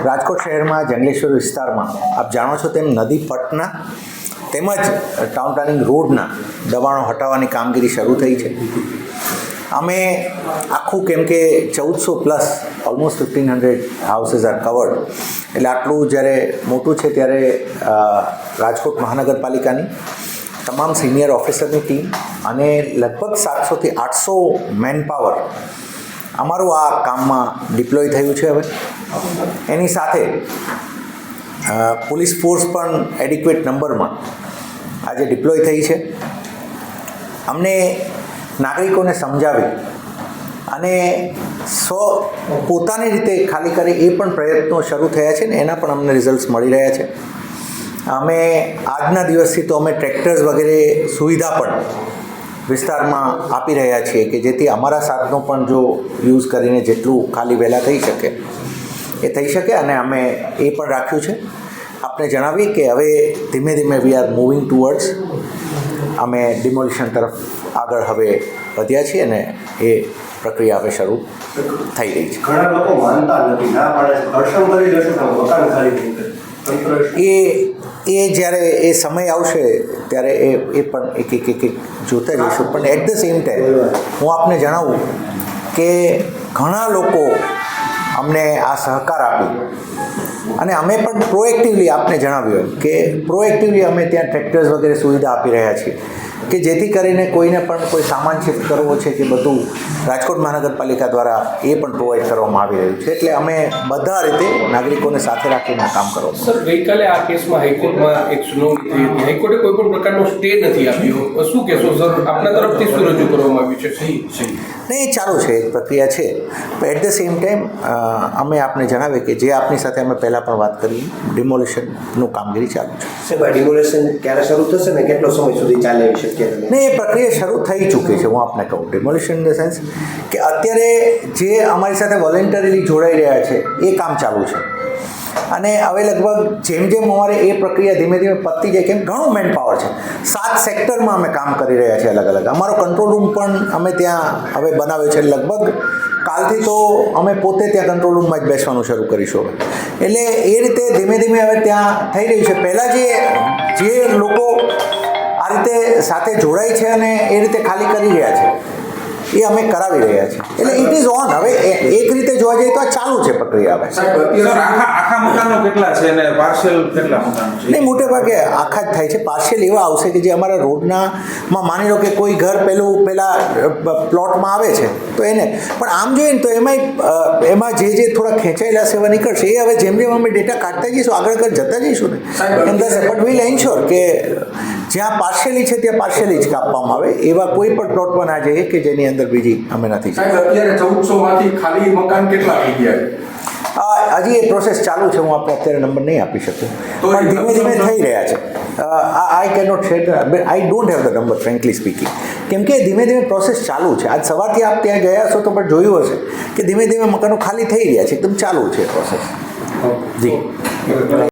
રાજકોટ શહેરમાં જંગલેશ્વર વિસ્તારમાં આપ જાણો છો તેમ નદી પટના તેમજ ટાઉન પ્લાનિંગ રોડના દબાણો હટાવવાની કામગીરી શરૂ થઈ છે. અમે આખું કેમ કે 1400+ ઓલમોસ્ટ 1500 હાઉસીસ આર કવર્ડ, એટલે આટલું જ્યારે મોટું છે ત્યારે રાજકોટ મહાનગરપાલિકાની તમામ સિનિયર ઓફિસરની ટીમ અને લગભગ 700થી 800 મેન પાવર અમારું આ કામમાં ડિપ્લોય થયું છે. હવે એની સાથે પોલીસ ફોર્સ પણ એડિક્વેટ નંબરમાં આજે ડિપ્લોય થઈ છે. અમને નાગરિકોને સમજાવી અને પોતાની રીતે ખાલી કરે એ પણ પ્રયત્નો શરૂ થયા છે ને એના પણ અમને રિઝલ્ટ્સ મળી રહ્યા છે. અમે આજના દિવસથી તો અમે ટ્રેક્ટર્સ વગેરે સુવિધા પણ વિસ્તારમાં આપી રહ્યા છીએ કે જેથી અમારા સાધનો પણ જો યુઝ કરીને જેટલું ખાલી વહેલા થઈ શકે એ થઈ શકે. અને અમે એ પણ રાખ્યું છે. આપને જણાવીએ કે હવે ધીમે ધીમે વી આર મૂવિંગ ટુવર્ડ્સ અમે ડિમોલિશન તરફ આગળ હવે વધ્યા છીએ અને એ પ્રક્રિયા હવે શરૂ થઈ રહી છે. ઘણા લોકો માનતા નથી, ના પાડે છે, ઘર્ષણ કરી દેશે તો મકાન ખાલી એ જ્યારે એ સમય આવશે ત્યારે એ પણ એક જોતા જઈશું. પણ એટ ધ સેમ ટાઈમ હું આપને જણાવું કે ઘણા લોકો અમને આ સહકાર આપી અને અમે પણ પ્રોએક્ટિવલી આપને જણાવ્યું કે પ્રોએક્ટિવલી અમે ત્યાં ટ્રેક્ટર્સ વગેરે સુવિધા આપી રહ્યા છીએ કે જેથી કરીને કોઈને પણ કોઈ સામાન શિફ્ટ કરવો છે કે બધું રાજકોટ મહાનગરપાલિકા દ્વારા એ પણ પ્રોવાઈડ કરવામાં આવી રહ્યું છે. એટલે અમે બધા રીતે નાગરિકોને સાથે રાખીને કામ કરવામાં. સર, ગઈકાલે આ કેસમાં હાઈકોર્ટમાં એક સુનાવણી થઈ હતી. હાઈકોર્ટે કોઈ પણ પ્રકારનો સ્ટે નથી આપ્યો. શું કહેશો સર, આપના તરફથી શું રજૂ કરવામાં આવ્યું છે? નહીં, ચાલુ છે, એક પ્રક્રિયા છે. પણ એટ ધ સેમ ટાઈમ અમે આપને જણાવીએ કે જે આપની સાથે અમે પહેલાં પણ વાત કરી, ડિમોલિશનનું કામગીરી ચાલુ છે. સાહેબ, ડિમોલિશન ક્યારે શરૂ થશે ને કેટલો સમય સુધી ચાલે એવી શક્યતા? નહીં, એ પ્રક્રિયા શરૂ થઈ ચૂકી છે. હું આપને કહું ડિમોલિશન ઇન ધ સેન્સ કે અત્યારે જે અમારી સાથે વોલેન્ટરીલી જોડાઈ રહ્યા છે એ કામ ચાલુ છે. અને હવે લગભગ જેમ જેમ અમારે એ પ્રક્રિયા ધીમે ધીમે પતતી જાય, કેમ ઘણું મેન પાવર છે, 7 સેક્ટરમાં અમે કામ કરી રહ્યા છીએ અલગ અલગ. અમારો કંટ્રોલ રૂમ પણ અમે ત્યાં હવે બનાવ્યો છે. લગભગ કાલથી તો અમે પોતે ત્યાં કંટ્રોલ રૂમમાં જ બેસવાનું શરૂ કરીશું. એટલે એ રીતે ધીમે ધીમે હવે ત્યાં થઈ રહ્યું છે. પહેલાં જે લોકો આ રીતે સાથે જોડાય છે અને એ રીતે ખાલી કરી રહ્યા છે એ અમે કરાવી રહ્યા છીએ. એટલે ઇટ ઇઝ ઓન. હવે એક રીતે જોવા જઈએ તો આ ચાલુ છે પ્રક્રિયા. હવે આખા મકાનો કેટલા છે અને પાર્શિયલ કેટલા મકાનો છે? નહીં, મોટે ભાગે આખા જ થાય છે. પાર્શિયલ એવા આવશે કે જે અમારા રોડનામાં માની લો કે કોઈ ઘર પહેલા પ્લોટમાં આવે છે તો એને પણ આમ જોઈએ ને તો એમાં જે થોડા ખેંચાયેલા સેવા નીકળશે એ હવે જેમ જેમ અમે ડેટા કાઢતા જઈશું આગળ જતા જઈશું ને એમ થશે. બટ વીલ એન્શ્યોર કે જ્યાં પાર્શિયલી છે ત્યાં પાર્શિયલી જ કાપવામાં આવે. એવા કોઈ પણ પ્લોટમાં ના જઈએ કે જેની અંદર બીજી અમે નથી. અત્યારે 1400 માંથી ખાલી મકાન કેટલા થઈ ગયા? હજી એ પ્રોસેસ ચાલુ છે. હું આપણે અત્યારે નંબર નહીં આપી શકું, પણ ધીમે ધીમે થઈ રહ્યા છે. I can not share, I don't have the number frankly speaking, કેમ કે ધીમે ધીમે પ્રોસેસ ચાલુ છે. આજ સવારથી આપ ત્યાં ગયા છો તો પણ જોયું હશે કે ધીમે ધીમે મકાનો ખાલી થઈ રહ્યા છે. એકદમ ચાલુ છે પ્રોસેસ. જી.